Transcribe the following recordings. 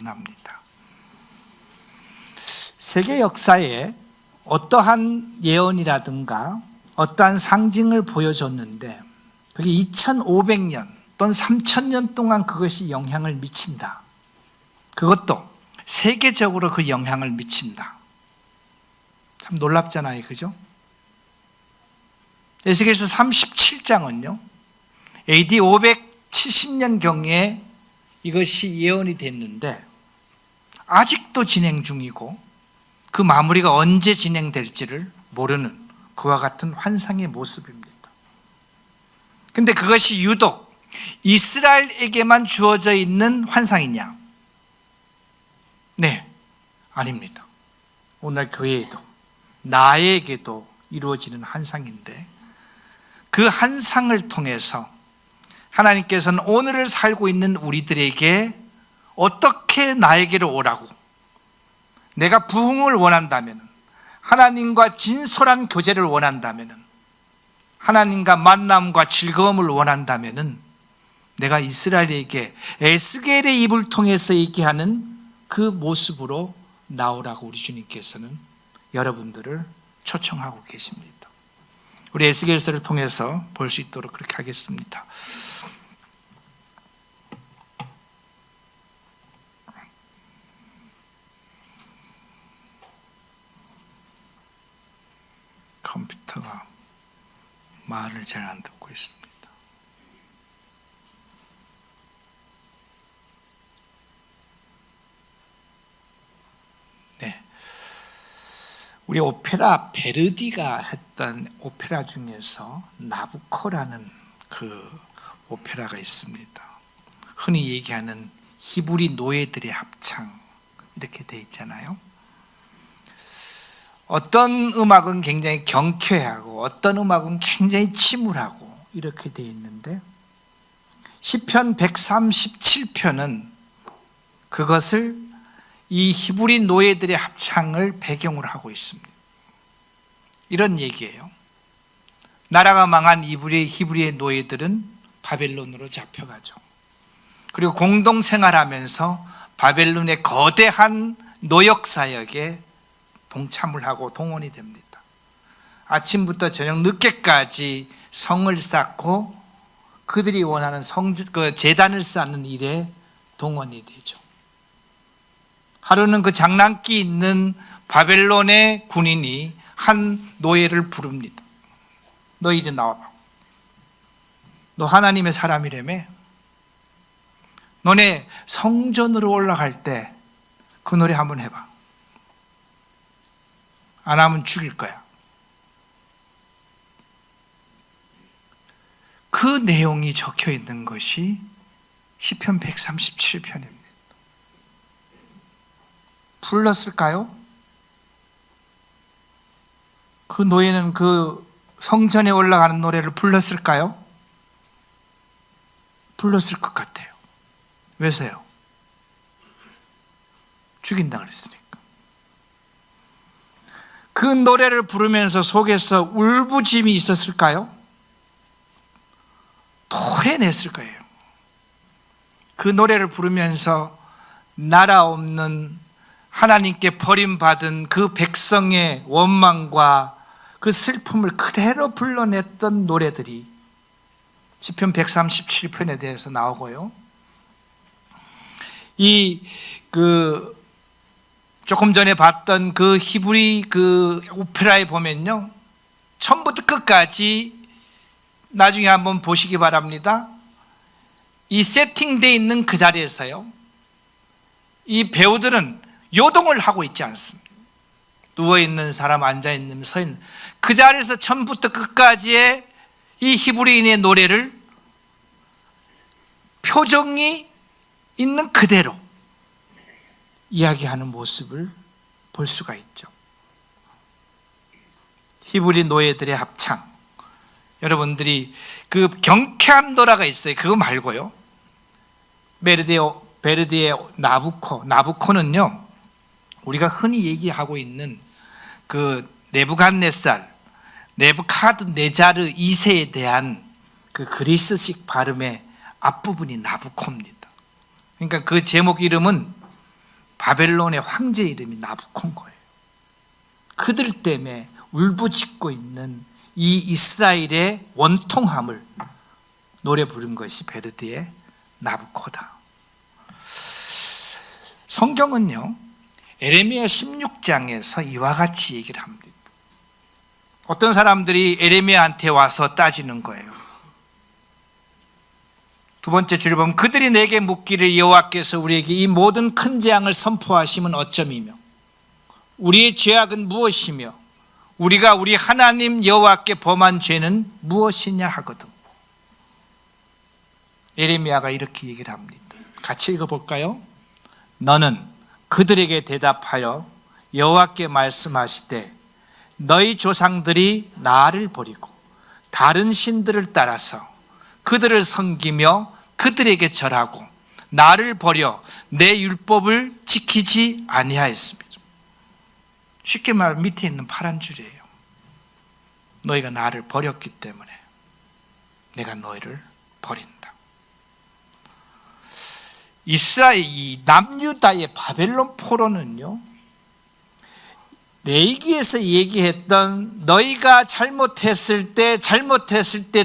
원합니다. 세계 역사에 어떠한 예언이라든가 어떠한 상징을 보여줬는데 그게 2500년 또는 3000년 동안 그것이 영향을 미친다. 그것도 세계적으로 그 영향을 미친다. 참 놀랍잖아요, 그죠? 에스겔서 37장은요 AD 570년경에 이것이 예언이 됐는데 아직도 진행 중이고 그 마무리가 언제 진행될지를 모르는 그와 같은 환상의 모습입니다. 근데 그것이 유독 이스라엘에게만 주어져 있는 환상이냐? 네, 아닙니다. 오늘 교회에도 나에게도 이루어지는 환상인데 그 환상을 통해서 하나님께서는 오늘을 살고 있는 우리들에게 어떻게 나에게로 오라고, 내가 부흥을 원한다면, 하나님과 진솔한 교제를 원한다면, 하나님과 만남과 즐거움을 원한다면 내가 이스라엘에게 에스겔의 입을 통해서 얘기하는 그 모습으로 나오라고 우리 주님께서는 여러분들을 초청하고 계십니다. 우리 에스겔서를 통해서 볼 수 있도록 그렇게 하겠습니다. 컴퓨터가 말을 잘 안 듣고 있습니다. 네, 우리 오페라 베르디가 했던 오페라 중에서 나부코라는 그 오페라가 있습니다. 흔히 얘기하는 히브리 노예들의 합창 이렇게 돼 있잖아요. 어떤 음악은 굉장히 경쾌하고 어떤 음악은 굉장히 침울하고 이렇게 돼 있는데 시편 137편은 그것을 이 히브리 노예들의 합창을 배경으로 하고 있습니다. 이런 얘기예요. 나라가 망한 히브리의 노예들은 바벨론으로 잡혀가죠. 그리고 공동생활하면서 바벨론의 거대한 노역사역에 동참을 하고 동원이 됩니다. 아침부터 저녁 늦게까지 성을 쌓고 그들이 원하는 제단을 쌓는 일에 동원이 되죠. 하루는 그 장난기 있는 바벨론의 군인이 한 노예를 부릅니다. 너 이리 나와봐. 너 하나님의 사람이라며? 너네 성전으로 올라갈 때 그 노래 한번 해봐. 안 하면 죽일 거야. 그 내용이 적혀 있는 것이 시편 137편입니다. 불렀을까요? 그 노예는 그 성전에 올라가는 노래를 불렀을까요? 불렀을 것 같아요. 왜서요? 죽인다 그랬으니까. 그 노래를 부르면서 속에서 울부짖음이 있었을까요? 토해냈을 거예요. 그 노래를 부르면서 나라 없는 하나님께 버림받은 그 백성의 원망과 그 슬픔을 그대로 불러냈던 노래들이 시편 137편에 대해서 나오고요. 조금 전에 봤던 그 히브리 그 오페라에 보면요, 처음부터 끝까지 나중에 한번 보시기 바랍니다. 이 세팅되어 있는 그 자리에서요, 이 배우들은 요동을 하고 있지 않습니다. 누워있는 사람, 앉아있는, 서있는 그 자리에서 처음부터 끝까지의 이 히브리인의 노래를 표정이 있는 그대로 이야기하는 모습을 볼 수가 있죠. 히브리 노예들의 합창, 여러분들이 그 경쾌한 노래가 있어요. 그거 말고요, 베르디의 나부코는요, 우리가 흔히 얘기하고 있는 그 네부카드네자르 2세에 대한 그 그리스식 발음의 앞부분이 나부코입니다. 그러니까 그 제목 이름은 바벨론의 황제 이름이 나부콘 거예요. 그들 때문에 울부짖고 있는 이 이스라엘의 원통함을 노래 부른 것이 베르디의 나부코다. 성경은요, 에레미야 16장에서 이와 같이 얘기를 합니다. 어떤 사람들이 에레미야한테 와서 따지는 거예요. 두 번째 줄에 보면 그들이 내게 묻기를 여호와께서 우리에게 이 모든 큰 재앙을 선포하시면 어쩌이며 우리의 죄악은 무엇이며 우리가 우리 하나님 여호와께 범한 죄는 무엇이냐 하거든. 에레미야가 이렇게 얘기를 합니다. 같이 읽어볼까요? 너는 그들에게 대답하여 여호와께 말씀하시되 너희 조상들이 나를 버리고 다른 신들을 따라서 그들을 섬기며 그들에게 절하고 나를 버려 내 율법을 지키지 아니하였습니다. 쉽게 말하면 밑에 있는 파란 줄이에요. 너희가 나를 버렸기 때문에 내가 너희를 버린다. 이스라엘 이 남유다의 바벨론 포로는요, 레위기에서 얘기했던 너희가 잘못했을 때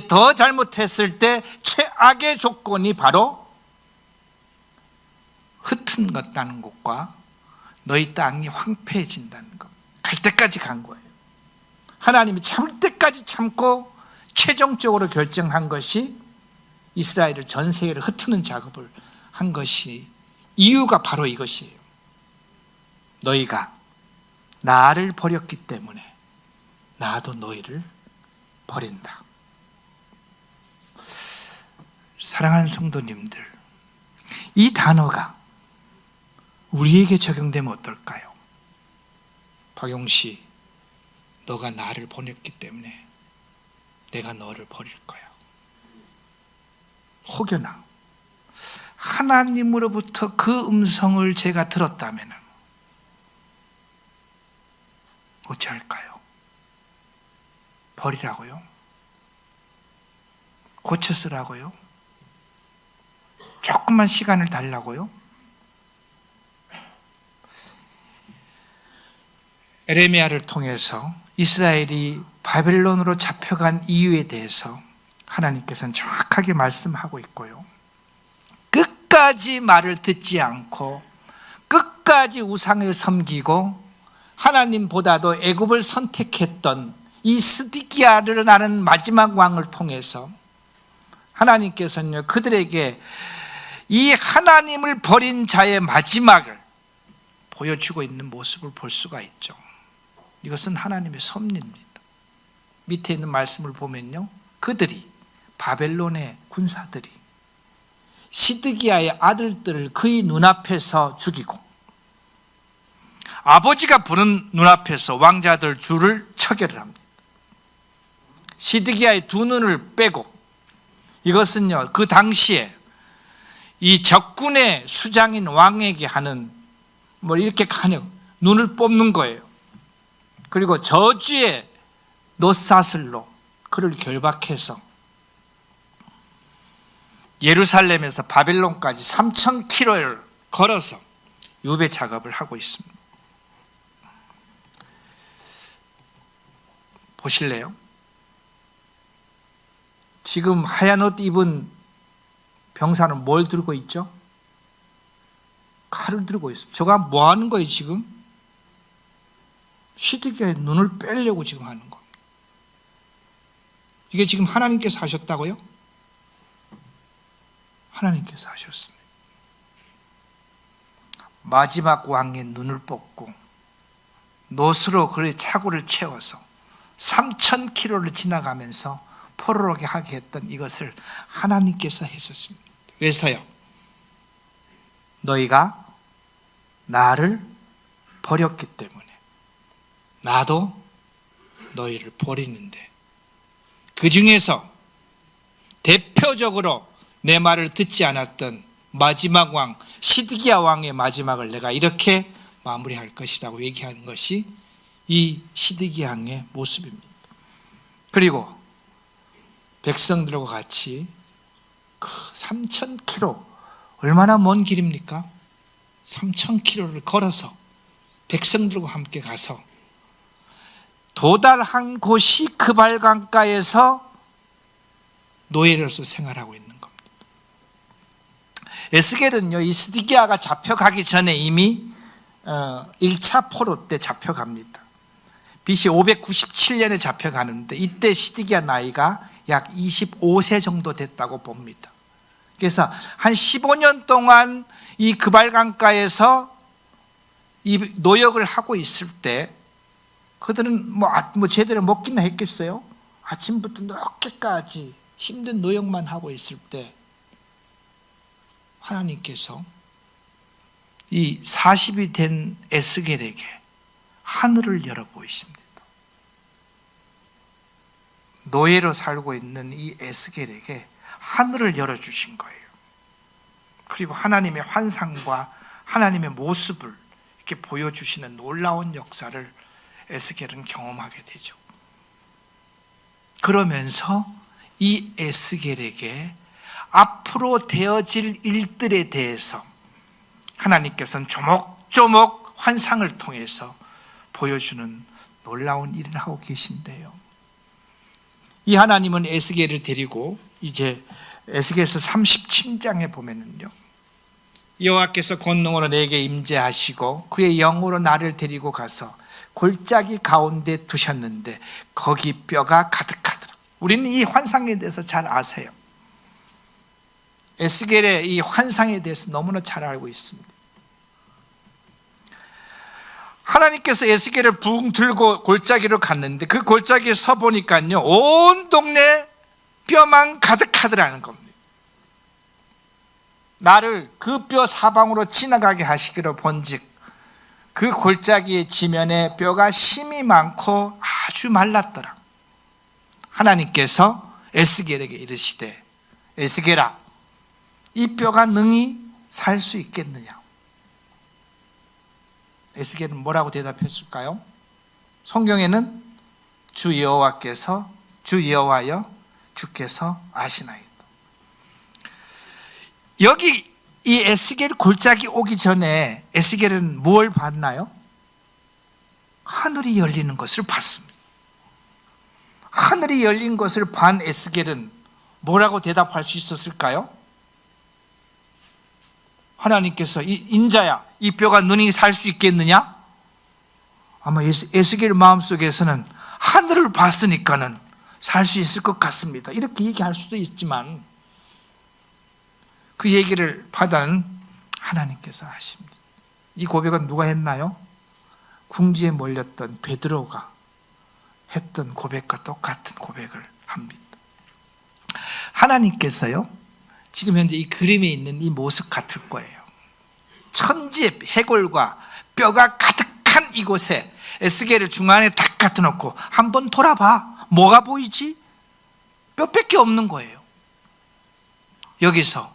더 잘못했을 때 최악의 조건이 바로 흩은 것다는 것과 너희 땅이 황폐해진다는 것, 갈 때까지 간 거예요. 하나님이 참을 때까지 참고 최종적으로 결정한 것이 이스라엘을 전 세계를 흩트는 작업을 한 것이, 이유가 바로 이것이에요. 너희가 나를 버렸기 때문에 나도 너희를 버린다. 사랑하는 성도님들, 이 단어가 우리에게 적용되면 어떨까요? 박용씨, 너가 나를 보냈기 때문에 내가 너를 버릴 거야. 혹여나 하나님으로부터 그 음성을 제가 들었다면 어찌할까요? 버리라고요? 고쳐 쓰라고요? 조금만 시간을 달라고요? 에레미야를 통해서 이스라엘이 바벨론으로 잡혀간 이유에 대해서 하나님께서는 정확하게 말씀하고 있고요, 끝까지 말을 듣지 않고 끝까지 우상을 섬기고 하나님보다도 애굽을 선택했던 이 스디기야라는 마지막 왕을 통해서 하나님께서는 그들에게 이 하나님을 버린 자의 마지막을 보여주고 있는 모습을 볼 수가 있죠. 이것은 하나님의 섭리입니다. 밑에 있는 말씀을 보면요, 그들이, 바벨론의 군사들이 시드기야의 아들들을 그의 눈앞에서 죽이고 아버지가 보는 눈앞에서 왕자들 줄을 처결을 합니다. 시드기야의 두 눈을 빼고, 이것은요, 그 당시에 이 적군의 수장인 왕에게 하는 이렇게 간역, 눈을 뽑는 거예요. 그리고 저주의 놋사슬로 그를 결박해서 예루살렘에서 바벨론까지 3,000km를 걸어서 유배 작업을 하고 있습니다. 보실래요? 지금 하얀 옷 입은 병사는 뭘 들고 있죠? 칼을 들고 있습니다. 저가 뭐 하는 거예요 지금? 시드기야의 눈을 빼려고 지금 하는 겁니다. 이게 지금 하나님께서 하셨다고요? 하나님께서 하셨습니다. 마지막 왕의 눈을 뽑고 놋으로 그의 차고를 채워서 3,000km를 지나가면서 포로로게 하게 했던 이것을 하나님께서 했었습니다. 왜서요? 너희가 나를 버렸기 때문에 나도 너희를 버리는데, 그 중에서 대표적으로 내 말을 듣지 않았던 마지막 왕 시드기야 왕의 마지막을 내가 이렇게 마무리할 것이라고 얘기하는 것이 이 시드기야 왕의 모습입니다. 그리고 백성들과 같이 그 3,000km, 얼마나 먼 길입니까? 3,000km를 걸어서 백성들과 함께 가서 도달한 곳이 그발 강가에서 노예로서 생활하고 있는 겁니다. 에스겔은요, 이 스디기야가 잡혀가기 전에 이미 1차 포로 때 잡혀갑니다. BC 597년에 잡혀가는데 이때 스디기야 나이가 약 25세 정도 됐다고 봅니다. 그래서 한 15년 동안 이 그발 강가에서 이 노역을 하고 있을 때 그들은 뭐 제대로 먹기나 했겠어요? 아침부터 늦게까지 힘든 노역만 하고 있을 때 하나님께서 이 40이 된 에스겔에게 하늘을 열어 보이십니다. 노예로 살고 있는 이 에스겔에게 하늘을 열어주신 거예요. 그리고 하나님의 환상과 하나님의 모습을 이렇게 보여주시는 놀라운 역사를 에스겔은 경험하게 되죠. 그러면서 이 에스겔에게 앞으로 되어질 일들에 대해서 하나님께서는 조목조목 환상을 통해서 보여주는 놀라운 일을 하고 계신데요. 이 하나님은 에스겔을 데리고 이제 에스겔서 37장에 보면은요, 여호와께서 권능으로 내게 임재하시고 그의 영으로 나를 데리고 가서 골짜기 가운데 두셨는데 거기 뼈가 가득하더라. 우리는 이 환상에 대해서 잘 아세요. 에스겔의 이 환상에 대해서 너무나 잘 알고 있습니다. 하나님께서 에스겔을 붕 들고 골짜기로 갔는데 그 골짜기에 서 보니까요, 온 동네 뼈만 가득하더라는 겁니다. 나를 그 뼈 사방으로 지나가게 하시기로 본즉 그 골짜기의 지면에 뼈가 심이 많고 아주 말랐더라. 하나님께서 에스겔에게 이르시되 에스겔아, 이 뼈가 능히 살 수 있겠느냐? 에스겔은 뭐라고 대답했을까요? 성경에는 주 여호와께서 주 여호와여 주께서 아시나이다. 여기 이 에스겔 골짜기 오기 전에 에스겔은 뭘 봤나요? 하늘이 열리는 것을 봤습니다. 하늘이 열린 것을 반 에스겔은 뭐라고 대답할 수 있었을까요? 하나님께서 인자야, 이 뼈가 능히 살 수 있겠느냐? 아마 에스겔 마음속에서는 하늘을 봤으니까는 살 수 있을 것 같습니다, 이렇게 얘기할 수도 있지만 그 얘기를 바다는 하나님께서 하십니다. 이 고백은 누가 했나요? 궁지에 몰렸던 베드로가 했던 고백과 똑같은 고백을 합니다. 하나님께서요, 지금 현재 이 그림에 있는 이 모습 같을 거예요. 천지의 해골과 뼈가 가득한 이곳에 에스겔을 중앙에 딱 갖다 놓고 한번 돌아봐. 뭐가 보이지? 뼈밖에 없는 거예요. 여기서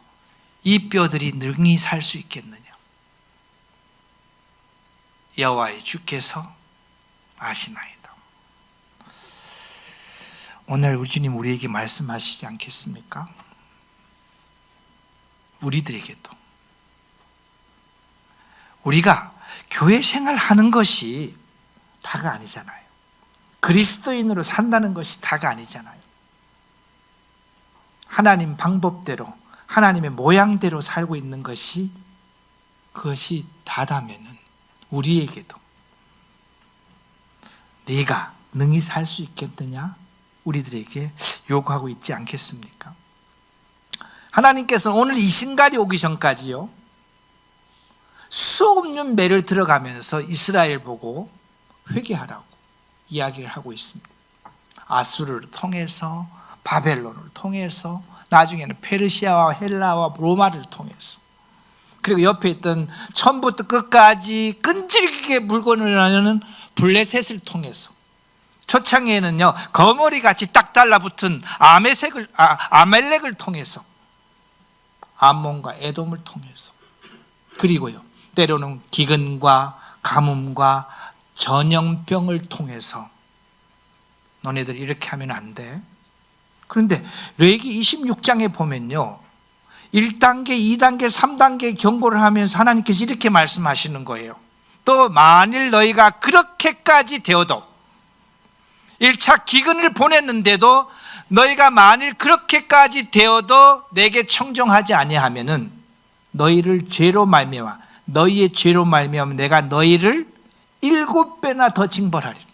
이 뼈들이 능히 살 수 있겠느냐? 여호와의 주께서 아시나이다. 오늘 우리 주님 우리에게 말씀하시지 않겠습니까? 우리들에게도 우리가 교회 생활하는 것이 다가 아니잖아요. 그리스도인으로 산다는 것이 다가 아니잖아요. 하나님 방법대로 하나님의 모양대로 살고 있는 것이 그것이 다다면은 우리에게도 네가 능히 살 수 있겠느냐? 우리들에게 요구하고 있지 않겠습니까? 하나님께서는 오늘 이 순간이 오기 전까지요, 수없는 매를 들어가면서 이스라엘 보고 회개하라고 이야기를 하고 있습니다. 아수르를 통해서, 바벨론을 통해서, 나중에는 페르시아와 헬라와 로마를 통해서, 그리고 옆에 있던 처음부터 끝까지 끈질기게 물건을 하려는 블레셋을 통해서, 초창기에는요 거머리같이 딱 달라붙은 아멜렉을 통해서, 암몬과 에돔을 통해서, 그리고요 때로는 기근과 가뭄과 전염병을 통해서 너네들 이렇게 하면 안 돼. 그런데 레위기 26장에 보면요, 1단계, 2단계, 3단계 경고를 하면서 하나님께서 이렇게 말씀하시는 거예요. 또 만일 너희가 그렇게까지 되어도 1차 기근을 보냈는데도 너희가 만일 그렇게까지 되어도 내게 청정하지 아니하면은 너희를 죄로 말미암아 너희의 죄로 말미암아 내가 너희를 7배나 더 징벌하리라.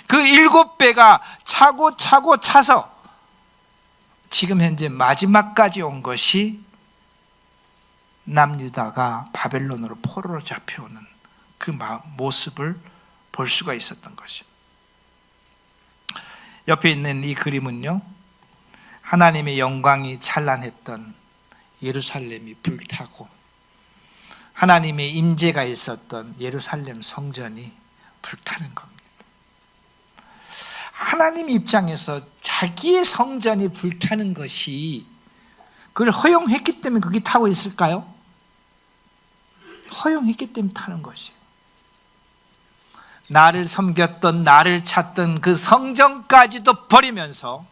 그 7배가 차고 차서 지금 현재 마지막까지 온 것이 남유다가 바벨론으로 포로로 잡혀오는 그 모습을 볼 수가 있었던 것입니다. 옆에 있는 이 그림은요, 하나님의 영광이 찬란했던 예루살렘이 불타고 하나님의 임재가 있었던 예루살렘 성전이 불타는 겁니다. 하나님 입장에서 자기의 성전이 불타는 것이 그걸 허용했기 때문에 거기 타고 있을까요? 허용했기 때문에 타는 것이에요. 나를 섬겼던, 나를 찾던 그 성전까지도 버리면서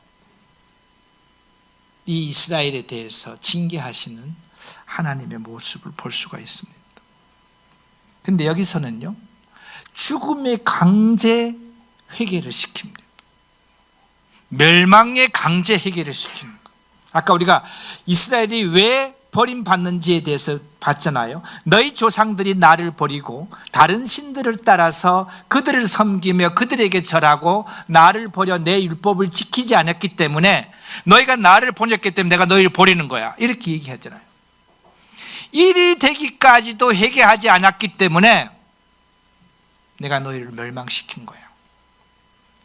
이 이스라엘에 대해서 징계하시는 하나님의 모습을 볼 수가 있습니다. 그런데 여기서는요, 죽음의 강제 회개를 시킵니다. 멸망의 강제 해결을 시키는 거예요. 아까 우리가 이스라엘이 왜 버림받는지에 대해서 봤잖아요. 너희 조상들이 나를 버리고 다른 신들을 따라서 그들을 섬기며 그들에게 절하고 나를 버려 내 율법을 지키지 않았기 때문에 너희가 나를 버렸기 때문에 내가 너희를 버리는 거야, 이렇게 얘기하잖아요. 일이 되기까지도 회개하지 않았기 때문에 내가 너희를 멸망시킨 거야.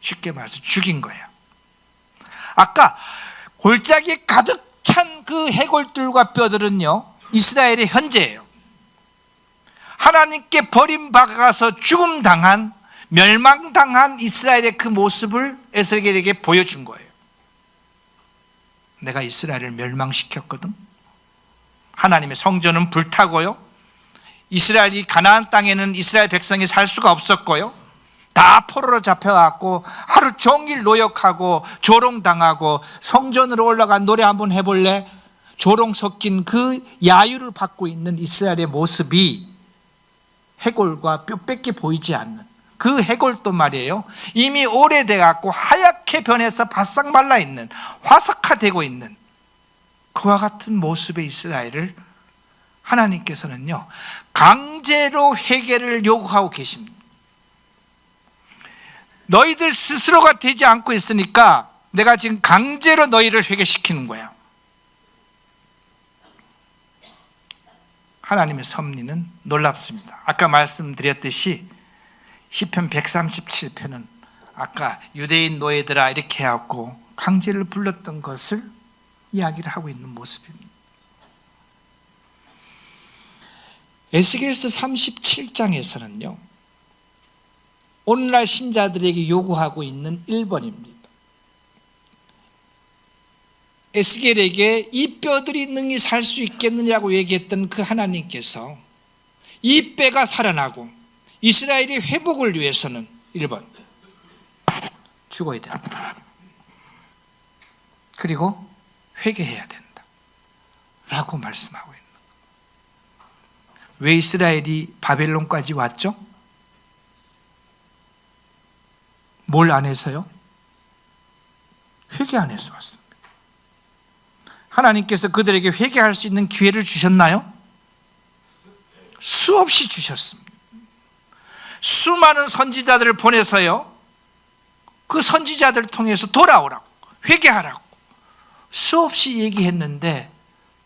쉽게 말해서 죽인 거야. 아까 골짜기에 가득 찬 그 해골들과 뼈들은요, 이스라엘의 현재예요. 하나님께 버림받아서 죽음당한, 멸망당한 이스라엘의 그 모습을 에스겔에게 보여준 거예요. 내가 이스라엘을 멸망시켰거든. 하나님의 성전은 불타고요, 이스라엘이 가나안 땅에는 이스라엘 백성이 살 수가 없었고요, 다 포로로 잡혀갖고 하루 종일 노역하고 조롱당하고 성전으로 올라가 노래 한번 해볼래? 조롱 섞인 그 야유를 받고 있는 이스라엘의 모습이 해골과 뼈밖에 보이지 않는 그 해골도 말이에요, 이미 오래돼갖고 하얗게 변해서 바싹 말라있는, 화석화되고 있는 그와 같은 모습의 이스라엘을 하나님께서는요, 강제로 회개를 요구하고 계십니다. 너희들 스스로가 되지 않고 있으니까 내가 지금 강제로 너희를 회개시키는 거야. 하나님의 섭리는 놀랍습니다. 아까 말씀드렸듯이 시편 137편은 아까 유대인 노예들아 이렇게 해갖고 강제를 불렀던 것을 이야기를 하고 있는 모습입니다. 에스겔서 37장에서는요, 오늘날 신자들에게 요구하고 있는 1번입니다. 에스겔에게 이 뼈들이 능히 살 수 있겠느냐고 얘기했던 그 하나님께서 이 뼈가 살아나고 이스라엘의 회복을 위해서는 1번 죽어야 된다. 그리고 회개해야 된다 라고 말씀하고 있는 거예요. 왜 이스라엘이 바벨론까지 왔죠? 뭘 안 해서요? 회개 안 해서 왔습니다. 하나님께서 그들에게 회개할 수 있는 기회를 주셨나요? 수없이 주셨습니다. 수많은 선지자들을 보내서요, 그 선지자들을 통해서 돌아오라고, 회개하라고 수없이 얘기했는데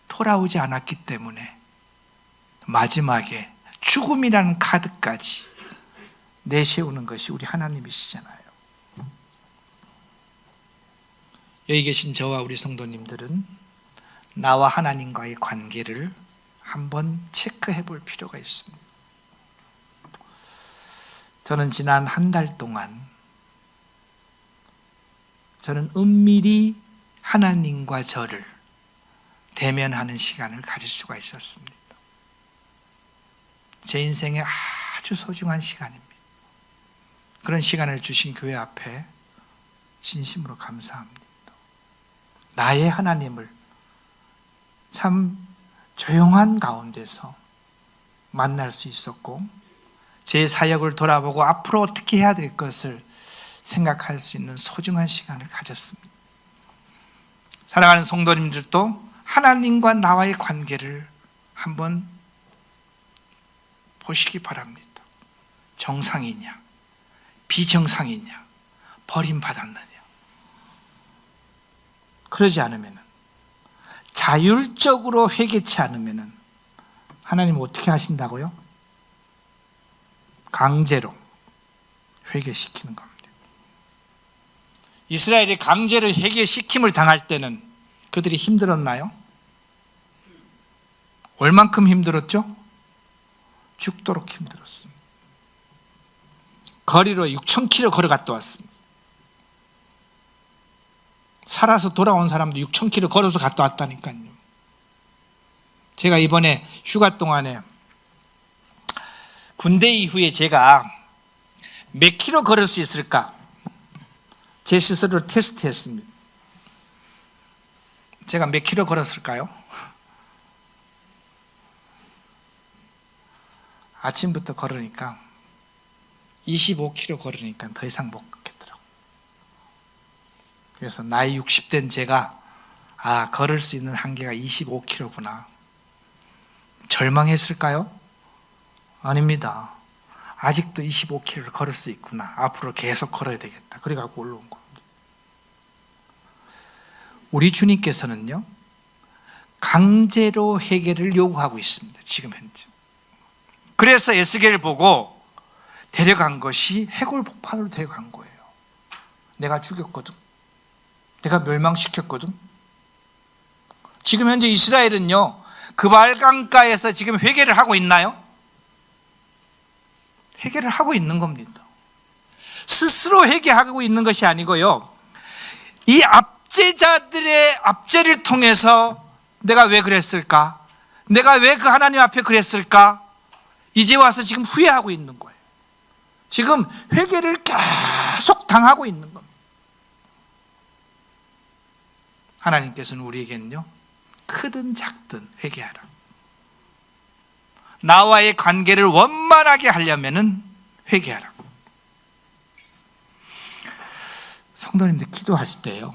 돌아오지 않았기 때문에 마지막에 죽음이라는 카드까지 내세우는 것이 우리 하나님이시잖아요. 여기 계신 저와 우리 성도님들은 나와 하나님과의 관계를 한번 체크해 볼 필요가 있습니다. 저는 지난 한 달 동안 저는 은밀히 하나님과 저를 대면하는 시간을 가질 수가 있었습니다. 제 인생에 아주 소중한 시간입니다. 그런 시간을 주신 교회 앞에 진심으로 감사합니다. 나의 하나님을 참 조용한 가운데서 만날 수 있었고, 제 사역을 돌아보고 앞으로 어떻게 해야 될 것을 생각할 수 있는 소중한 시간을 가졌습니다. 사랑하는 성도님들도 하나님과 나와의 관계를 한번 보시기 바랍니다. 정상이냐, 비정상이냐, 버림받았느냐. 그러지 않으면, 자율적으로 회개치 않으면 하나님은 어떻게 하신다고요? 강제로 회개시키는 겁니다. 이스라엘이 강제로 회개시킴을 당할 때는 그들이 힘들었나요? 얼만큼 힘들었죠? 죽도록 힘들었습니다. 거리로 6,000km 걸어갔다 왔습니다. 살아서 돌아온 사람도 6,000km 걸어서 갔다 왔다니까요. 제가 이번에 휴가 동안에 군대 이후에 제가 몇 킬로 걸을 수 있을까? 제 스스로를 테스트했습니다. 제가 몇 킬로 걸었을까요? 아침부터 걸으니까 25km 걸으니까 더 이상 못 걷겠더라고요. 그래서 나이 60대인 제가 걸을 수 있는 한계가 25km구나. 절망했을까요? 아닙니다. 아직도 25km를 걸을 수 있구나. 앞으로 계속 걸어야 되겠다. 그래갖고 올라온 겁니다. 우리 주님께서는요, 강제로 회개를 요구하고 있습니다. 지금 현재. 그래서 에스겔을 보고 데려간 것이 해골폭탄으로 데려간 거예요. 내가 죽였거든. 내가 멸망시켰거든. 지금 현재 이스라엘은요, 그발강가에서 지금 회개를 하고 있나요? 회개를 하고 있는 겁니다. 스스로 회개하고 있는 것이 아니고요, 이 압제자들의 압제를 통해서 내가 왜 그랬을까? 내가 왜 그 하나님 앞에 그랬을까? 이제 와서 지금 후회하고 있는 거예요. 지금 회개를 계속 당하고 있는 겁니다. 하나님께서는 우리에게는요, 크든 작든 회개하라. 나와의 관계를 원만하게 하려면 회개하라. 성도님들 기도할 때요,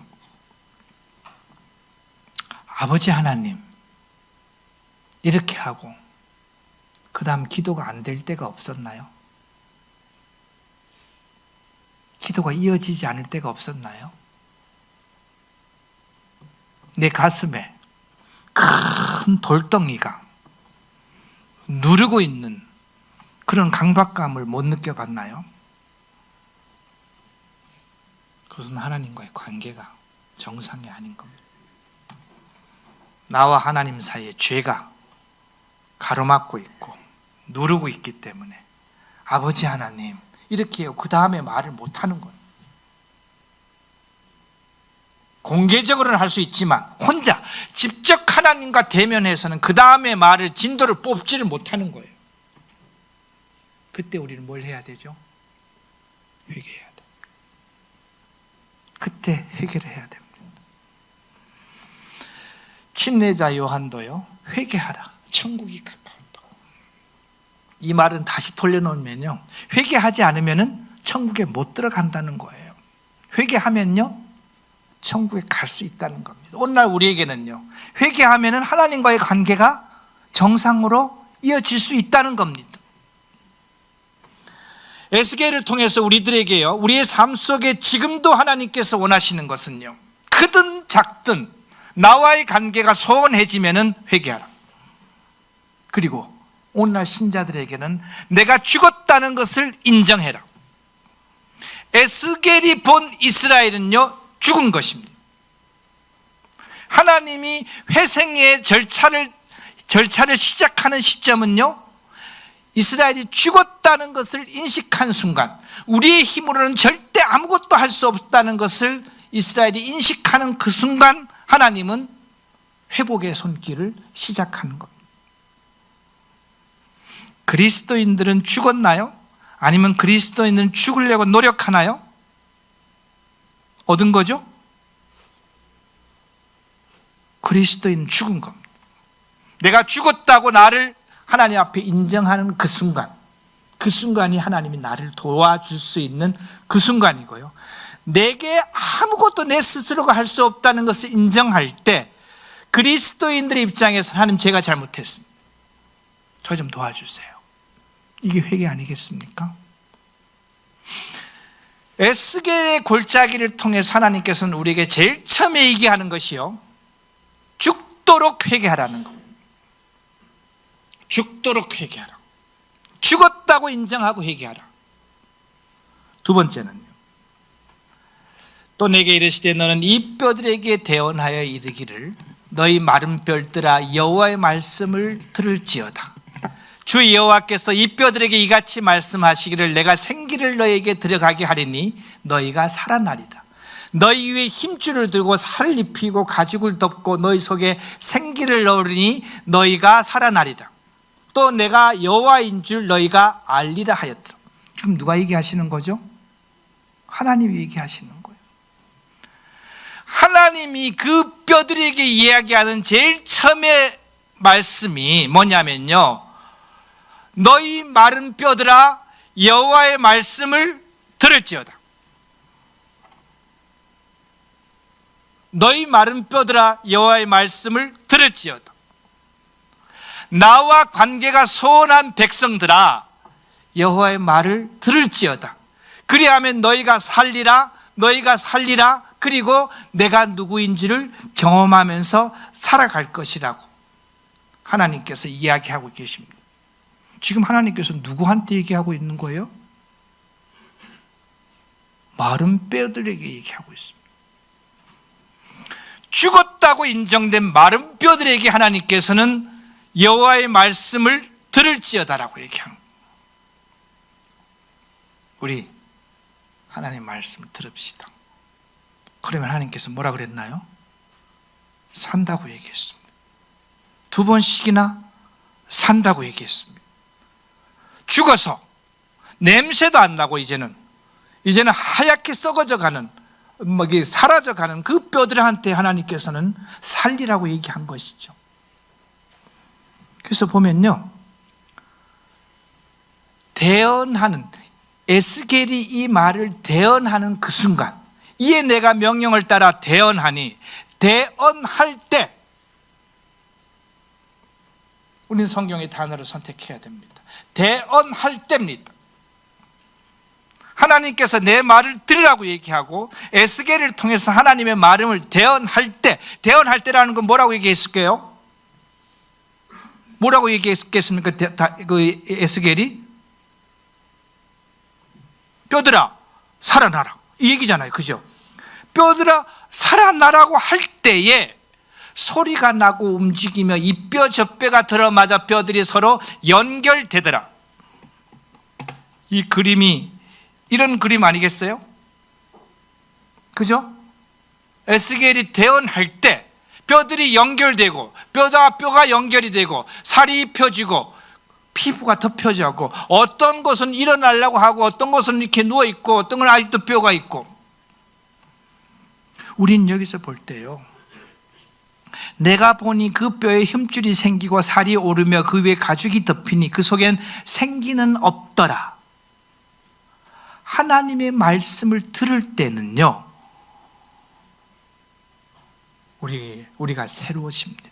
아버지 하나님 이렇게 하고 그 다음 기도가 안 될 때가 없었나요? 기도가 이어지지 않을 때가 없었나요? 내 가슴에 큰 돌덩이가 누르고 있는 그런 강박감을 못 느껴봤나요? 그것은 하나님과의 관계가 정상이 아닌 겁니다. 나와 하나님 사이에 죄가 가로막고 있고 누르고 있기 때문에 아버지 하나님 이렇게 해요. 그 다음에 말을 못하는 거예요. 공개적으로는 할 수 있지만 혼자 직접 하나님과 대면해서는 그 다음에 말을 진도를 뽑지를 못하는 거예요. 그때 우리는 뭘 해야 되죠? 회개해야 돼요. 그때 회개를 해야 됩니다. 침례자 요한도요, 회개하라, 천국이 가까웠다. 이 말은 다시 돌려놓으면요, 회개하지 않으면 천국에 못 들어간다는 거예요. 회개하면요, 천국에 갈 수 있다는 겁니다. 오늘날 우리에게는요, 회개하면 하나님과의 관계가 정상으로 이어질 수 있다는 겁니다. 에스겔을 통해서 우리들에게요, 우리의 삶 속에 지금도 하나님께서 원하시는 것은요, 크든 작든 나와의 관계가 소원해지면 회개하라. 그리고 오늘날 신자들에게는 내가 죽었다는 것을 인정해라. 에스겔이 본 이스라엘은요, 죽은 것입니다. 하나님이 회생의 절차를 시작하는 시점은요, 이스라엘이 죽었다는 것을 인식한 순간, 우리의 힘으로는 절대 아무것도 할 수 없다는 것을 이스라엘이 인식하는 그 순간, 하나님은 회복의 손길을 시작하는 겁니다. 그리스도인들은 죽었나요? 아니면 그리스도인들은 죽으려고 노력하나요? 얻은 거죠? 그리스도인은 죽은 겁니다. 내가 죽었다고 나를 하나님 앞에 인정하는 그 순간, 그 순간이 하나님이 나를 도와줄 수 있는 그 순간이고요. 내게 아무것도 내 스스로가 할 수 없다는 것을 인정할 때 그리스도인들의 입장에서 하나님 제가 잘못했습니다. 저 좀 도와주세요. 이게 회개 아니겠습니까? 에스겔의 골짜기를 통해서 하나님께서는 우리에게 제일 처음에 얘기하는 것이요, 죽도록 회개하라는 겁니다. 죽도록 회개하라. 죽었다고 인정하고 회개하라. 두 번째는요, 또 내게 이르시되 너는 이 뼈들에게 대언하여 이르기를 너희 마른 뼈들아 여호와의 말씀을 들을지어다. 주 여호와께서 이 뼈들에게 이같이 말씀하시기를 내가 생기를 너희에게 들어가게 하리니 너희가 살아나리다. 너희 위에 힘줄을 들고 살을 입히고 가죽을 덮고 너희 속에 생기를 넣으리니 너희가 살아나리다. 또 내가 여호와인 줄 너희가 알리라 하였더라. 지금 누가 얘기하시는 거죠? 하나님이 얘기하시는 거예요. 하나님이 그 뼈들에게 이야기하는 제일 처음의 말씀이 뭐냐면요, 너희 마른 뼈들아 여호와의 말씀을 들을지어다. 너희 마른 뼈들아 여호와의 말씀을 들을지어다. 나와 관계가 소원한 백성들아 여호와의 말을 들을지어다. 그리하면 너희가 살리라, 너희가 살리라. 그리고 내가 누구인지를 경험하면서 살아갈 것이라고 하나님께서 이야기하고 계십니다. 지금 하나님께서 누구한테 얘기하고 있는 거예요? 마른 뼈들에게 얘기하고 있습니다. 죽었다고 인정된 마른 뼈들에게 하나님께서는 여호와의 말씀을 들을지어다라고 얘기합니다. 우리 하나님의 말씀을 들읍시다. 그러면 하나님께서 뭐라 그랬나요? 산다고 얘기했습니다. 두 번씩이나 산다고 얘기했습니다. 죽어서 냄새도 안 나고 이제는 하얗게 썩어져가는, 사라져가는 그 뼈들한테 하나님께서는 살리라고 얘기한 것이죠. 그래서 보면요, 대언하는, 에스겔이 이 말을 대언하는 그 순간, 이에 내가 명령을 따라 대언하니, 대언할 때 우리는 성경의 단어를 선택해야 됩니다. 대언할 때입니다. 하나님께서 내 말을 들으라고 얘기하고 에스겔을 통해서 하나님의 말을 대언할 때, 대언할 때라는 건 뭐라고 얘기했을까요? 뭐라고 얘기했겠습니까? 그 에스겔이 뼈들아 살아나라 이 얘기잖아요, 그죠? 뼈들아 살아나라고 할 때에 소리가 나고 움직이며 이 뼈 저 뼈가 들어맞아 뼈들이 서로 연결되더라. 이 그림이 이런 그림 아니겠어요? 그죠? 에스겔이 대언할 때 뼈들이 연결되고 뼈가 연결이 되고 살이 펴지고 피부가 덮여지고 어떤 것은 일어나려고 하고 어떤 것은 이렇게 누워있고 어떤 건 아직도 뼈가 있고, 우린 여기서 볼 때요, 내가 보니 그 뼈에 힘줄이 생기고 살이 오르며 그 위에 가죽이 덮이니 그 속엔 생기는 없더라. 하나님의 말씀을 들을 때는요, 우리가 새로워집니다.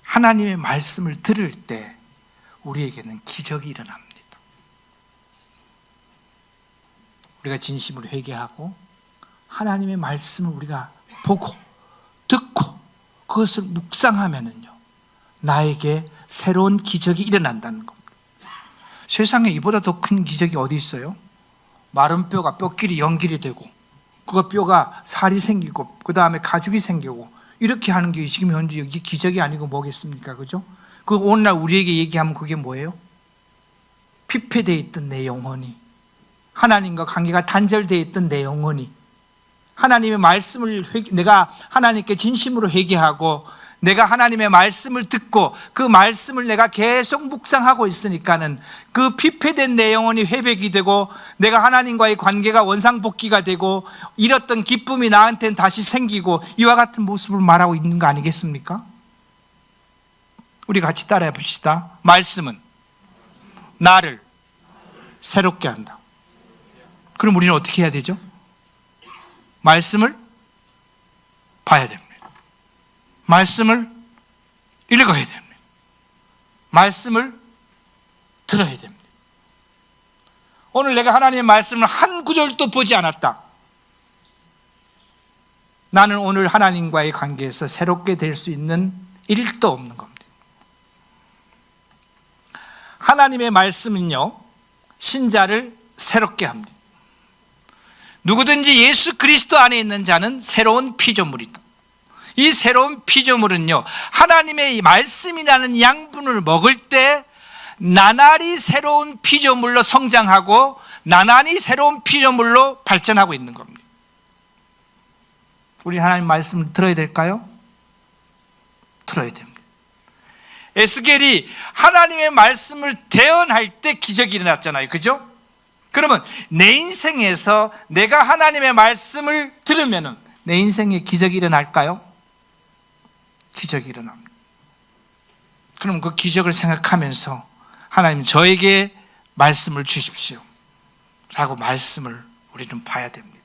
하나님의 말씀을 들을 때 우리에게는 기적이 일어납니다. 우리가 진심으로 회개하고 하나님의 말씀을 우리가 보고 듣고 그것을 묵상하면은요, 나에게 새로운 기적이 일어난다는 겁니다. 세상에 이보다 더 큰 기적이 어디 있어요? 마른 뼈가 뼈끼리 연결이 되고 그 뼈가 살이 생기고 그 다음에 가죽이 생기고 이렇게 하는 게 지금 현재 여기 기적이 아니고 뭐겠습니까? 그죠? 그 오늘날 우리에게 얘기하면 그게 뭐예요? 피폐되어 있던 내 영혼이, 하나님과 관계가 단절되어 있던 내 영혼이 하나님의 말씀을 내가 하나님께 진심으로 회개하고 내가 하나님의 말씀을 듣고 그 말씀을 내가 계속 묵상하고 있으니까는 그 피폐된 내 영혼이 회복이 되고 내가 하나님과의 관계가 원상복귀가 되고 잃었던 기쁨이 나한테는 다시 생기고 이와 같은 모습을 말하고 있는 거 아니겠습니까? 우리 같이 따라해 봅시다. 말씀은 나를 새롭게 한다. 그럼 우리는 어떻게 해야 되죠? 말씀을 봐야 됩니다. 말씀을 읽어야 됩니다. 말씀을 들어야 됩니다. 오늘 내가 하나님의 말씀을 한 구절도 보지 않았다. 나는 오늘 하나님과의 관계에서 새롭게 될 수 있는 일도 없는 겁니다. 하나님의 말씀은요, 신자를 새롭게 합니다. 누구든지 예수 그리스도 안에 있는 자는 새로운 피조물이다. 이 새로운 피조물은요, 하나님의 말씀이라는 양분을 먹을 때 나날이 새로운 피조물로 성장하고 나날이 새로운 피조물로 발전하고 있는 겁니다. 우리 하나님 말씀을 들어야 될까요? 들어야 됩니다. 에스겔이 하나님의 말씀을 대언할 때 기적이 일어났잖아요. 그죠? 그러면 내 인생에서 내가 하나님의 말씀을 들으면 내 인생에 기적이 일어날까요? 기적이 일어납니다. 그럼 그 기적을 생각하면서 하나님 저에게 말씀을 주십시오 라고 말씀을 우리는 봐야 됩니다.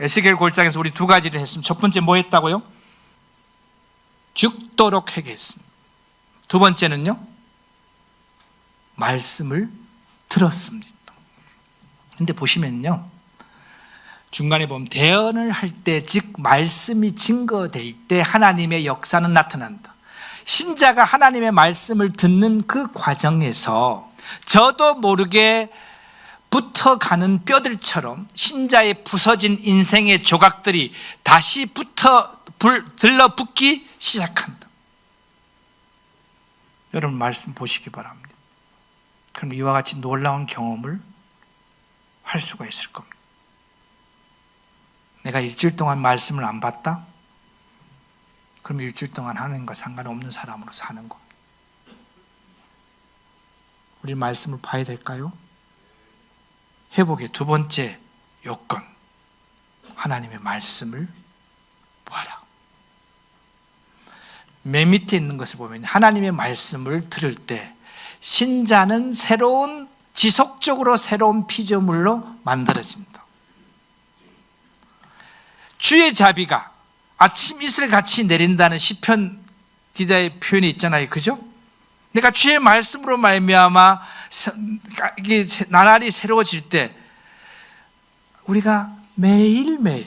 에스겔 골장에서 우리 두 가지를 했습니다. 첫 번째 뭐 했다고요? 죽도록 회개했습니다. 두 번째는요, 말씀을 들었습니다. 근데 보시면요, 중간에 보면 대언을 할 때, 즉 말씀이 증거될 때 하나님의 역사는 나타난다. 신자가 하나님의 말씀을 듣는 그 과정에서 저도 모르게 붙어가는 뼈들처럼 신자의 부서진 인생의 조각들이 다시 들러붙기 시작한다. 여러분 말씀 보시기 바랍니다. 그럼 이와 같이 놀라운 경험을 할 수가 있을 겁니다. 내가 일주일 동안 말씀을 안 봤다? 그럼 일주일 동안 하나님과 상관없는 사람으로 사는 겁니다. 우리 말씀을 봐야 될까요? 회복의 두 번째 요건, 하나님의 말씀을 보아라. 맨 밑에 있는 것을 보면 하나님의 말씀을 들을 때 신자는 지속적으로 새로운 피조물로 만들어진다. 주의 자비가 아침 이슬 같이 내린다는 시편 기자의 표현이 있잖아요. 그죠? 내가 주의 말씀으로 말미암아 이게 나날이 새로워질 때 우리가 매일매일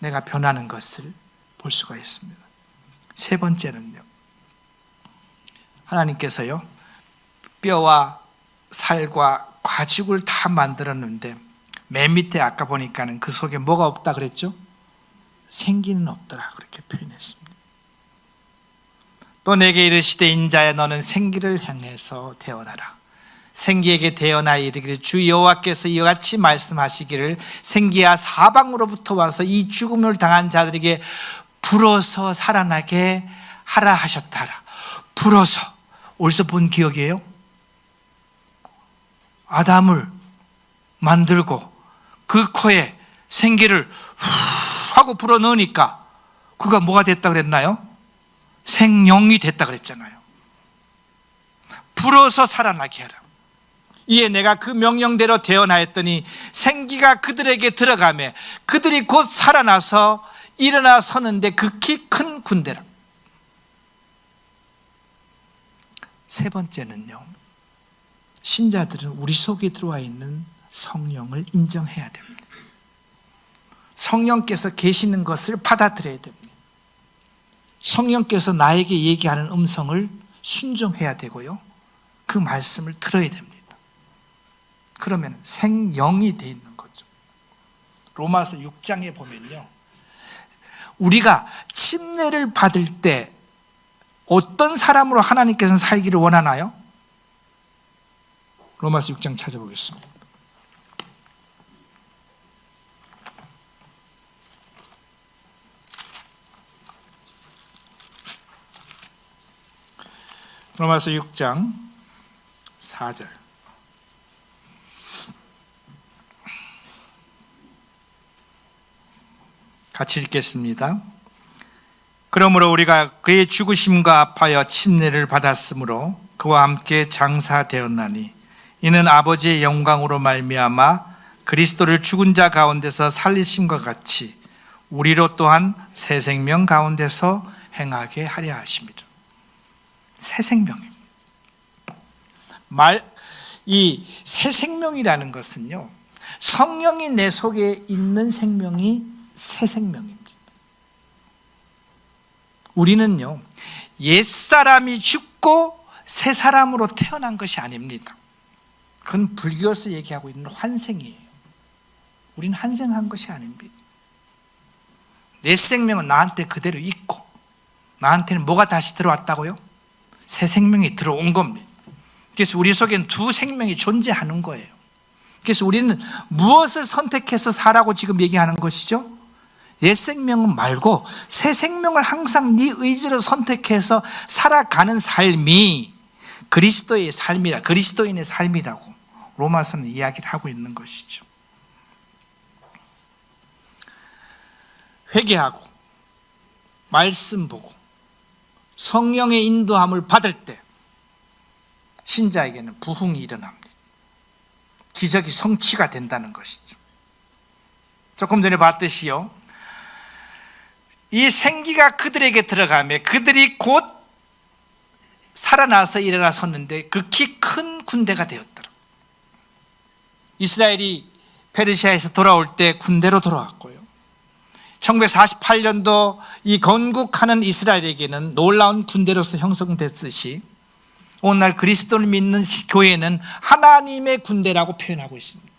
내가 변하는 것을 볼 수가 있습니다. 세 번째는요, 하나님께서요 뼈와 살과 가죽을 다 만들었는데 맨 밑에 아까 보니까는 그 속에 뭐가 없다 그랬죠? 생기는 없더라 그렇게 표현했습니다. 또 내게 이르시되 인자야 너는 생기를 향해서 대언하라. 생기에게 대언하여 이르기를 주 여호와께서 이와 같이 말씀하시기를 생기야 사방으로부터 와서 이 죽음을 당한 자들에게 불어서 살아나게 하라 하셨다 하라. 불어서, 어디서 본 기억이에요? 아담을 만들고 그 코에 생기를 후 하고 불어 넣으니까 그가 뭐가 됐다 그랬나요? 생명이 됐다 그랬잖아요. 불어서 살아나게 하라. 이에 내가 그 명령대로 대언하였더니 생기가 그들에게 들어가매 그들이 곧 살아나서 일어나 서는데 극히 큰 군대라. 세 번째는요, 신자들은 우리 속에 들어와 있는 성령을 인정해야 됩니다. 성령께서 계시는 것을 받아들여야 됩니다. 성령께서 나에게 얘기하는 음성을 순종해야 되고요, 그 말씀을 들어야 됩니다. 그러면 생영이 되어 있는 거죠. 로마서 6장에 보면요, 우리가 침례를 받을 때 어떤 사람으로 하나님께서는 살기를 원하나요? 로마서 6장 찾아보겠습니다. 로마서 6장 4절. 같이 읽겠습니다. 그러므로 우리가 그의 죽으심과 아파여 침례를 받았으므로 그와 함께 장사되었나니 이는 아버지의 영광으로 말미암아 그리스도를 죽은 자 가운데서 살리심과 같이 우리로 또한 새 생명 가운데서 행하게 하려 하심이라. 새 생명입니다. 이 새 생명이라는 것은요, 성령이 내 속에 있는 생명이 새 생명입니다. 우리는요, 옛사람이 죽고 새 사람으로 태어난 것이 아닙니다. 그건 불교에서 얘기하고 있는 환생이에요. 우리는 환생한 것이 아닙니다. 내 생명은 나한테 그대로 있고, 나한테는 뭐가 다시 들어왔다고요? 새 생명이 들어온 겁니다. 그래서 우리 속에는 두 생명이 존재하는 거예요. 그래서 우리는 무엇을 선택해서 살라고 지금 얘기하는 것이죠? 옛 생명은 말고 새 생명을 항상 네 의지로 선택해서 살아가는 삶이 그리스도의 삶이라, 그리스도인의 삶이라고 로마서는 이야기를 하고 있는 것이죠. 회개하고 말씀 보고 성령의 인도함을 받을 때 신자에게는 부흥이 일어납니다. 기적이 성취가 된다는 것이죠. 조금 전에 봤듯이요, 이 생기가 그들에게 들어가며 그들이 곧 살아나서 일어나 섰는데 극히 큰 군대가 되었더라. 이스라엘이 페르시아에서 돌아올 때 군대로 돌아왔고요, 1948년도 이 건국하는 이스라엘에게는 놀라운 군대로서 형성됐듯이 오늘날 그리스도를 믿는 교회는 하나님의 군대라고 표현하고 있습니다.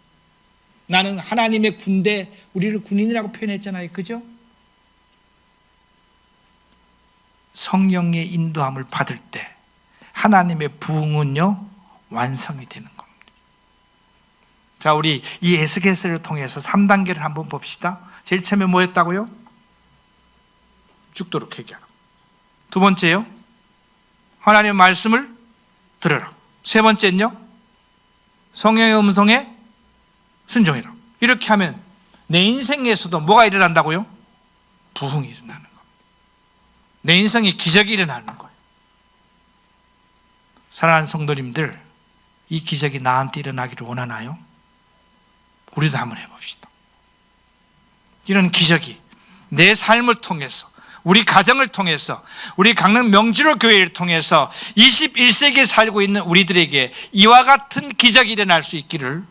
나는 하나님의 군대, 우리를 군인이라고 표현했잖아요, 그죠? 성령의 인도함을 받을 때 하나님의 부흥은요, 완성이 되는 겁니다. 자, 우리 이 에스겔서를 통해서 3단계를 한번 봅시다. 제일 처음에 뭐였다고요? 죽도록 회개하라. 두 번째요, 하나님의 말씀을 들으라. 세 번째는요, 성령의 음성에 순종해라. 이렇게 하면 내 인생에서도 뭐가 일어난다고요? 부흥이 일어나는 겁니다. 내 인생에 기적이 일어나는 거예요. 사랑하는 성도님들, 이 기적이 나한테 일어나기를 원하나요? 우리도 한번 해봅시다. 이런 기적이 내 삶을 통해서, 우리 가정을 통해서, 우리 강릉 명지로 교회를 통해서 21세기에 살고 있는 우리들에게 이와 같은 기적이 일어날 수 있기를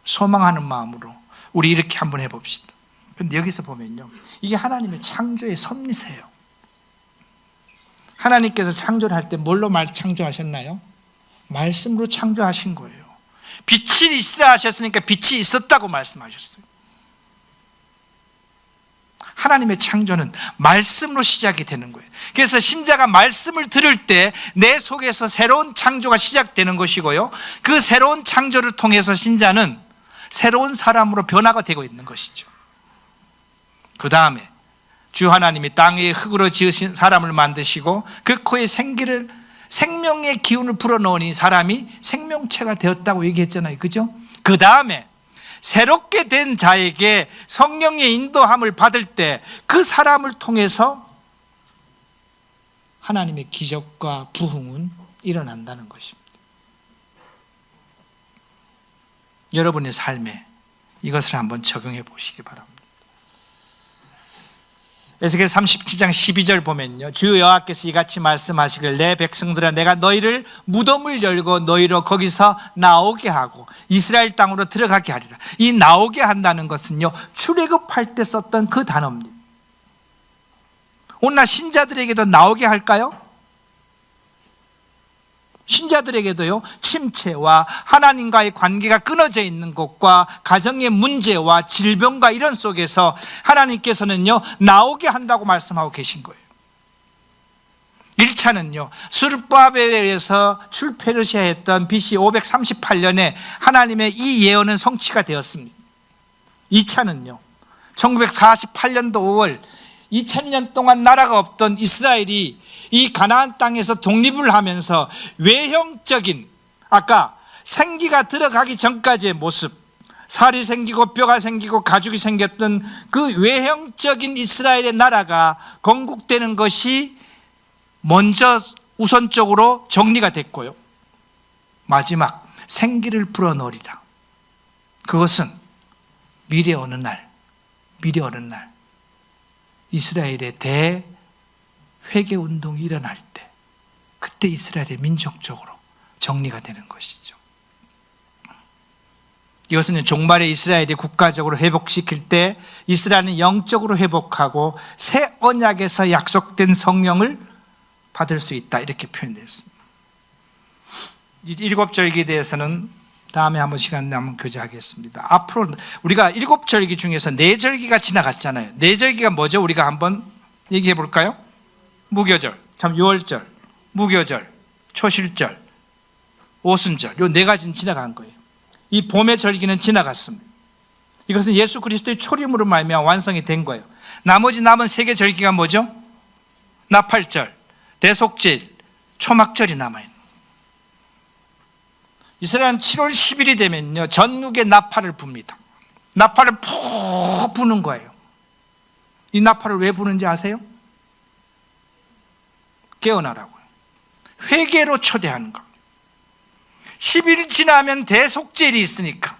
소망하는 마음으로 우리 이렇게 한번 해봅시다. 그런데 여기서 보면요, 이게 하나님의 창조의 섭리세요. 하나님께서 창조를 할 때 뭘로 창조하셨나요? 말씀으로 창조하신 거예요. 빛이 있으라 하셨으니까 빛이 있었다고 말씀하셨어요. 하나님의 창조는 말씀으로 시작이 되는 거예요. 그래서 신자가 말씀을 들을 때 내 속에서 새로운 창조가 시작되는 것이고요, 그 새로운 창조를 통해서 신자는 새로운 사람으로 변화가 되고 있는 것이죠. 그 다음에 주 하나님이 땅의 흙으로 지으신 사람을 만드시고 그 코에 생명의 기운을 불어넣으니 사람이 생명체가 되었다고 얘기했잖아요, 그죠? 그 다음에 새롭게 된 자에게 성령의 인도함을 받을 때 그 사람을 통해서 하나님의 기적과 부흥은 일어난다는 것입니다. 여러분의 삶에 이것을 한번 적용해 보시기 바랍니다. 에스겔 37장 12절 보면요, 주 여호와께서 이같이 말씀하시길 내 백성들아 내가 너희를 무덤을 열고 너희로 거기서 나오게 하고 이스라엘 땅으로 들어가게 하리라. 이 나오게 한다는 것은요, 출애굽할 때 썼던 그 단어입니다. 오늘날 신자들에게도 나오게 할까요? 신자들에게도요, 침체와 하나님과의 관계가 끊어져 있는 것과 가정의 문제와 질병과 이런 속에서 하나님께서는요, 나오게 한다고 말씀하고 계신 거예요. 1차는요, 스룹바벨에서 출페르시아했던 BC 538년에 하나님의 이 예언은 성취가 되었습니다. 2차는요, 1948년도 5월 2000년 동안 나라가 없던 이스라엘이 이 가나안 땅에서 독립을 하면서 외형적인, 아까 생기가 들어가기 전까지의 모습, 살이 생기고 뼈가 생기고 가죽이 생겼던 그 외형적인 이스라엘의 나라가 건국되는 것이 먼저 우선적으로 정리가 됐고요. 마지막 생기를 불어넣으리라. 그것은 미래 어느 날 이스라엘의 대회개운동이 일어날 때, 그때 이스라엘의 민족적으로 정리가 되는 것이죠. 이것은 종말의 이스라엘이 국가적으로 회복시킬 때 이스라엘은 영적으로 회복하고 새 언약에서 약속된 성령을 받을 수 있다, 이렇게 표현됐습니다. 이 일곱 절기에 대해서는 다음에 한번 시간 나면 교제하겠습니다. 앞으로 우리가 일곱 절기 중에서 네 절기가 지나갔잖아요. 네 절기가 뭐죠? 우리가 한번 얘기해 볼까요? 무교절, 유월절, 무교절, 초실절, 오순절, 이 네 가지는 지나간 거예요. 이 봄의 절기는 지나갔습니다. 이것은 예수 그리스도의 초림으로 말미암아 완성이 된 거예요. 나머지 남은 세 개 절기가 뭐죠? 나팔절, 대속절, 초막절이 남아있는. 이스라엘은 7월 10일이 되면요, 전국에 나팔을 붑니다. 나팔을 푹 부는 거예요. 이 나팔을 왜 부는지 아세요? 깨어나라고요. 회개로 초대하는 거. 10일 지나면 대속죄일이 있으니까,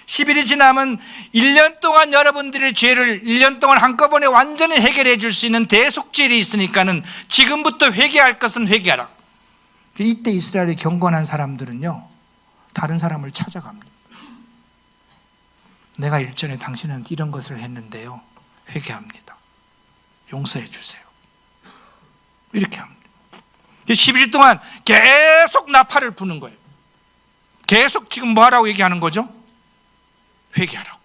10일이 지나면 1년 동안 여러분들의 죄를 1년 동안 한꺼번에 완전히 해결해 줄 수 있는 대속죄일이 있으니까는 지금부터 회개할 것은 회개하라. 이때 이스라엘의 경건한 사람들은요, 다른 사람을 찾아갑니다. 내가 일전에 당신한테 이런 것을 했는데요, 회개합니다. 용서해 주세요. 이렇게 합니다. 10일 동안 계속 나팔을 부는 거예요. 계속 지금 뭐 하라고 얘기하는 거죠? 회개하라고.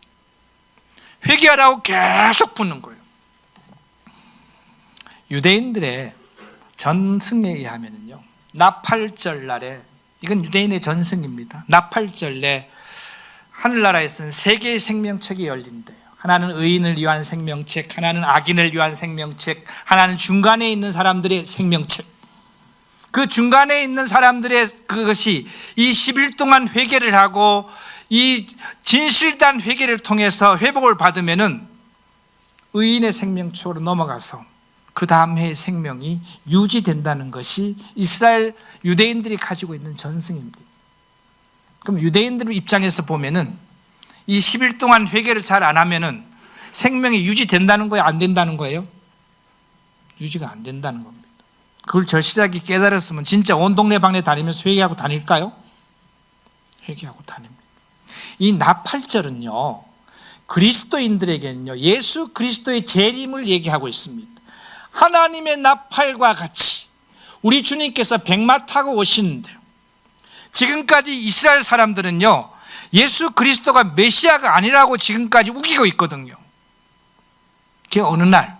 회개하라고 계속 부는 거예요. 유대인들의 전승에 의하면요, 나팔절 날에, 이건 유대인의 전승입니다. 나팔절 내 하늘나라에서는 세 개의 생명책이 열린대요. 하나는 의인을 위한 생명책, 하나는 악인을 위한 생명책, 하나는 중간에 있는 사람들의 생명책. 그 중간에 있는 사람들의 그것이 이 10일 동안 회개를 하고 이 진실단 회개를 통해서 회복을 받으면은 의인의 생명책으로 넘어가서 그 다음 해의 생명이 유지된다는 것이 이스라엘 유대인들이 가지고 있는 전승입니다. 그럼 유대인들 입장에서 보면은 이 10일 동안 회개를 잘 안 하면은 생명이 유지된다는 거예요? 안 된다는 거예요? 유지가 안 된다는 겁니다. 그걸 절실하게 깨달았으면 진짜 온 동네 방네 다니면서 회개하고 다닐까요? 회개하고 다닙니다. 이 나팔절은요, 그리스도인들에게는요, 예수 그리스도의 재림을 얘기하고 있습니다. 하나님의 나팔과 같이 우리 주님께서 백마 타고 오시는데요, 지금까지 이스라엘 사람들은요, 예수 그리스도가 메시아가 아니라고 지금까지 우기고 있거든요. 그 어느 날,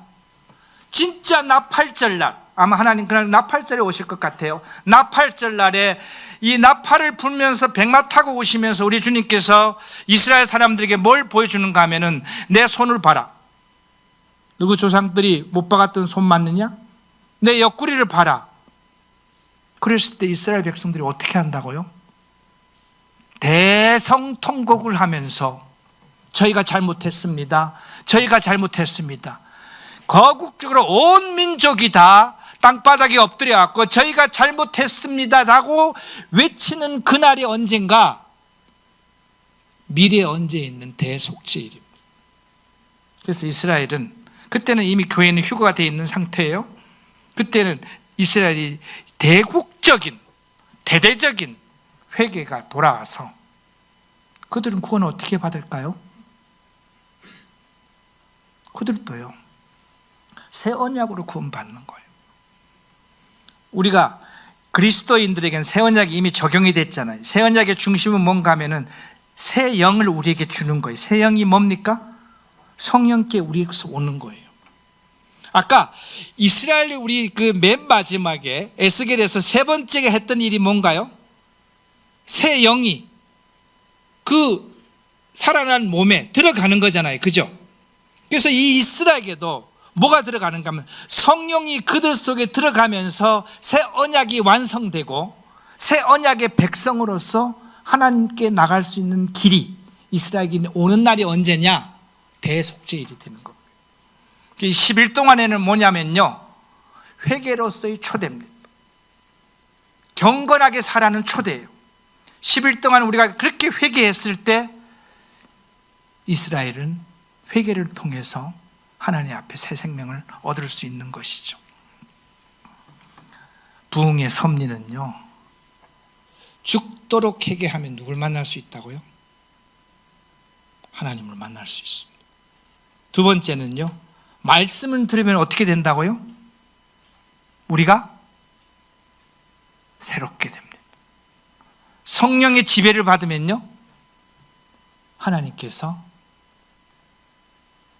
진짜 나팔절 날, 아마 하나님 그날 나팔절에 오실 것 같아요. 나팔절 날에 이 나팔을 불면서 백마 타고 오시면서 우리 주님께서 이스라엘 사람들에게 뭘 보여주는가 하면은, 내 손을 봐라. 누구 조상들이 못 박았던 손 맞느냐? 내 옆구리를 봐라. 그랬을 때 이스라엘 백성들이 어떻게 한다고요? 대성통곡을 하면서 저희가 잘못했습니다. 저희가 잘못했습니다. 거국적으로 온 민족이 다 땅바닥에 엎드려 왔고 저희가 잘못했습니다라고 외치는 그날이 언젠가, 미래에 언제 있는 대속죄일입니다. 그래서 이스라엘은 그때는 이미 교회는 휴거가 되어 있는 상태예요. 그때는 이스라엘이 대국적인 대대적인 회개가 돌아와서 그들은 구원을 어떻게 받을까요? 그들도요, 새 언약으로 구원받는 거예요. 우리가 그리스도인들에겐 새 언약이 이미 적용이 됐잖아요. 새 언약의 중심은 뭔가 하면은 새 영을 우리에게 주는 거예요. 새 영이 뭡니까? 성령께 우리에게서 오는 거예요. 아까 이스라엘 우리 그 맨 마지막에 에스겔에서 세 번째가 했던 일이 뭔가요? 새 영이 그 살아난 몸에 들어가는 거잖아요. 그죠? 그래서 이 이스라엘에게도 뭐가 들어가는가 하면 성령이 그들 속에 들어가면서 새 언약이 완성되고 새 언약의 백성으로서 하나님께 나갈 수 있는 길이 이스라엘이 오는 날이 언제냐? 대속죄일이 되는 겁니다. 10일 동안에는 뭐냐면요, 회개로서의 초대입니다. 경건하게 살아는 초대예요. 10일 동안 우리가 그렇게 회개했을 때 이스라엘은 회개를 통해서 하나님 앞에 새 생명을 얻을 수 있는 것이죠. 부흥의 섭리는요, 죽도록 회개하면 누굴 만날 수 있다고요? 하나님을 만날 수 있습니다. 두 번째는요, 말씀을 들으면 어떻게 된다고요? 우리가 새롭게 됩니다. 성령의 지배를 받으면요, 하나님께서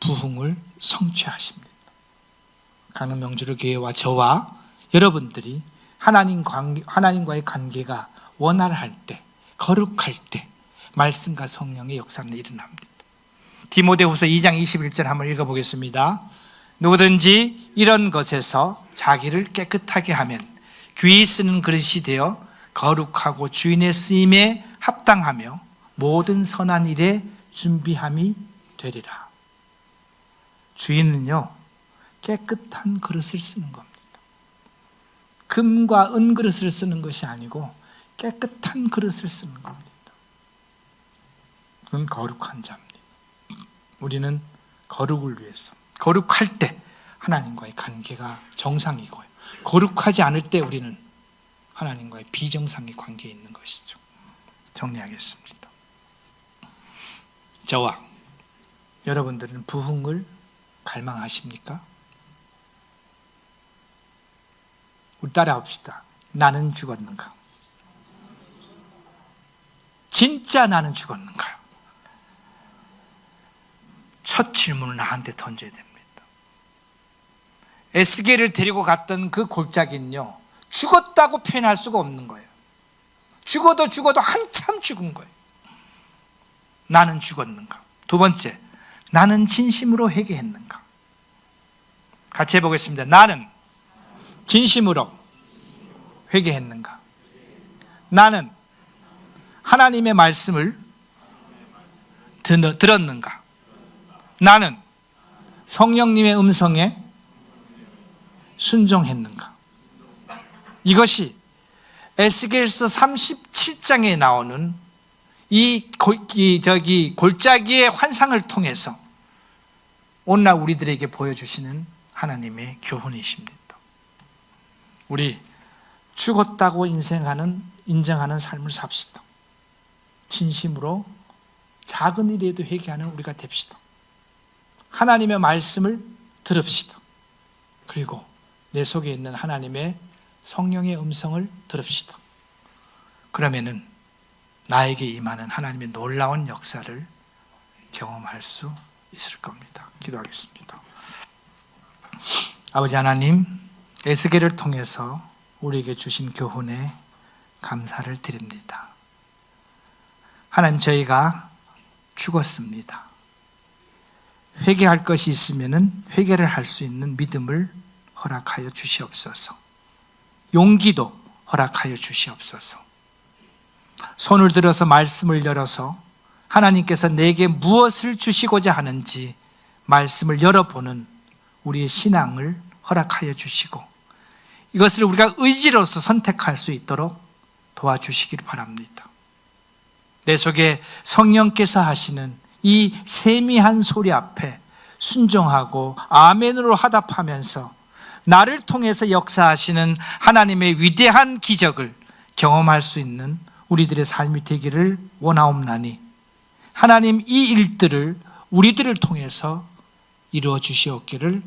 부흥을 성취하십니다. 강릉명주를 교회와 저와 여러분들이 하나님과의 관계가 원활할 때, 거룩할 때 말씀과 성령의 역사는 일어납니다. 디모데후서 2장 21절 한번 읽어보겠습니다. 누구든지 이런 것에서 자기를 깨끗하게 하면 귀히 쓰는 그릇이 되어 거룩하고 주인의 쓰임에 합당하며 모든 선한 일에 준비함이 되리라. 주인은요, 깨끗한 그릇을 쓰는 겁니다. 금과 은 그릇을 쓰는 것이 아니고 깨끗한 그릇을 쓰는 겁니다. 그건 거룩한 자입니다. 우리는 거룩을 위해서, 거룩할 때 하나님과의 관계가 정상이고요, 거룩하지 않을 때 우리는 하나님과의 비정상의 관계에 있는 것이죠. 정리하겠습니다. 저와 여러분들은 부흥을 갈망하십니까? 우리 따라합시다. 나는 죽었는가? 진짜 나는 죽었는가요? 첫 질문을 나한테 던져야 됩니다. 에스겔을 데리고 갔던 그 골짜기는요, 죽었다고 표현할 수가 없는 거예요. 죽어도 한참 죽은 거예요. 나는 죽었는가? 두 번째, 나는 진심으로 회개했는가? 같이 해보겠습니다. 나는 진심으로 회개했는가? 나는 하나님의 말씀을 들었는가? 나는 성령님의 음성에 순종했는가? 이것이 에스겔서 37장에 나오는 이 골짜기의 환상을 통해서 오늘날 우리들에게 보여주시는 하나님의 교훈이십니다. 우리 죽었다고 인정하는 삶을 삽시다. 진심으로 작은 일에도 회개하는 우리가 됩시다. 하나님의 말씀을 들읍시다. 그리고 내 속에 있는 하나님의 성령의 음성을 들읍시다. 그러면은 나에게 임하는 하나님의 놀라운 역사를 경험할 수 있을 겁니다. 기도하겠습니다. 아버지 하나님, 에스겔을 통해서 우리에게 주신 교훈에 감사를 드립니다. 하나님, 저희가 죽었습니다. 회개할 것이 있으면 회개를 할 수 있는 믿음을 허락하여 주시옵소서. 용기도 허락하여 주시옵소서. 손을 들어서 말씀을 열어서 하나님께서 내게 무엇을 주시고자 하는지 말씀을 열어보는 우리의 신앙을 허락하여 주시고 이것을 우리가 의지로서 선택할 수 있도록 도와주시길 바랍니다. 내 속에 성령께서 하시는 이 세미한 소리 앞에 순종하고 아멘으로 화답하면서 나를 통해서 역사하시는 하나님의 위대한 기적을 경험할 수 있는 우리들의 삶이 되기를 원하옵나니 하나님, 이 일들을 우리들을 통해서 이루어 주시옵기를